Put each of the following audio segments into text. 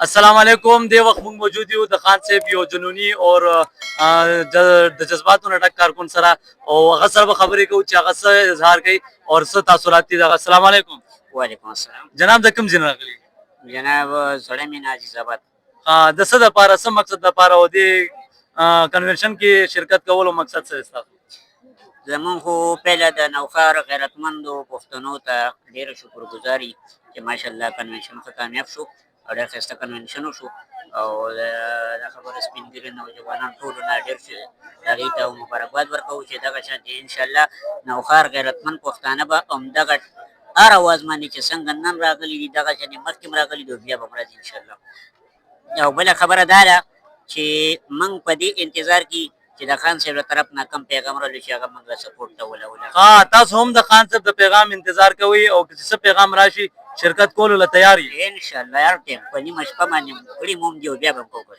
السلام علیکم. دی وخت موږ موجود یو د خان صاحب یو جنوني او د جذباتو نه ډک کارکون سره او هغه سره به خبرې کوو چې هغه څه اظهار کوي او څه تاثرات دي دغه. السلام علیکم. وعلیکم السلام. جناب د کوم ځای نه راغلي؟ جناب زړه مې عزیز آباد. د څه دپاره څه مقصد دپاره او دې کنونشن کې شرکت کولو مقصد څه دی ستاسو؟ زمونږ خو پیله د نوښار غیرتمندو پښتنو ته ډېره شکرګزاري چې ماشاءالله کنونشن ښه کامیاب شو او ډېر ښایسته کنونشن وشو او دا خبره سپین ږیري نوجوانان ټولو نه ډېر هغې ته مبارکباد ورکوو چې دغه شانتې انشاءالله نوښار غیرتمند پښتانه به همدغه هر اواز باندې چې څنګه نن راغلي دي دغه شانې مخکې هم راغلي دي او بیا به هم راځي انشاءالله. او بله خبره دا ده چې موږ په دې انتظار کې چې د خان صاحب له طرف نه کوم پیغام راغلی چې هغه موږ سپورټ ته ولوله. تاسو هم د خان صاحب د پیغام انتظار کوئ او که څه پیغام راشي شرکت کولو له تیار یې؟ انشاءالله هر ټایم په نیمه شپه باندې کړي مو هم دي او بیا به هم کوو.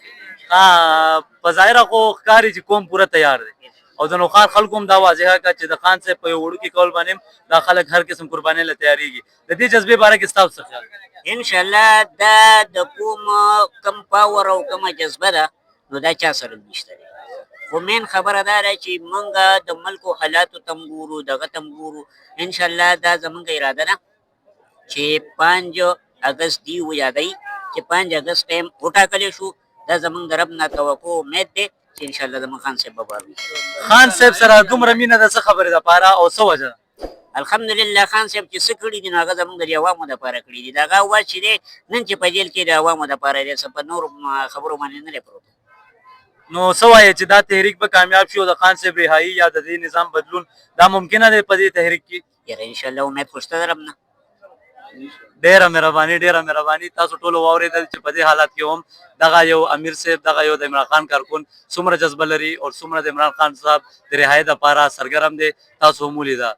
په ظاهره خو ښکاري چې قوم پوره تیار دی او د نوښار خلکو هم دا واضحه کړه چې د خان صاحب په یو وړوکي کول باندې هم دا خلک هر قسم قربانۍ له تیارېږي. د دې جذبې باره کې ستاسو څه خیال دی؟ انشاءالله دا د کوم پاور او کومه جذبه ده نو دا چا سره نشته دی، خو مین خبره دا ده چې موږ د ملکو حالاتو ته هم ګورو دغه ته هم ګورو. انشاءالله دا زموږ اراده ده چې 5 اګست دی ویادوي چې 5 اګست ټایم وټاکلی شو. دا زموږ د رب نه توقع امید دی چې انشاءالله زموږ خان صاحب به بار وي. خان صاحب سره دومره مینه د څه خبرې دپاره او څه وجه ده؟ الحمدلله خان صاحب چې څه کړي دي نو هغه زموږ د عوامو دپاره کړي دي. د هغه اواز چې دی نن چې په جیل کې د عوامو دپاره دی، څه په نورو خبرو باندې نه دی پروت. نو څه وایې چې دا تحریک به کامیاب شي او د خان صاحب رهایي یا د دې نظام بدلون دا ممکنه دی په دې تحریک کې؟ یاره انشاءالله امید خو شته د رب نه. ډیره مهرباني. تاسو ټولو واورېدل چې په دې حالات کې هم دغه یو امیر صاحب دغه یو د عمران خان کارکون څومره جذبه لري او څومره د عمران خان صاحب د رهایي دپاره سرګرم دی. تاسو هم ولیده.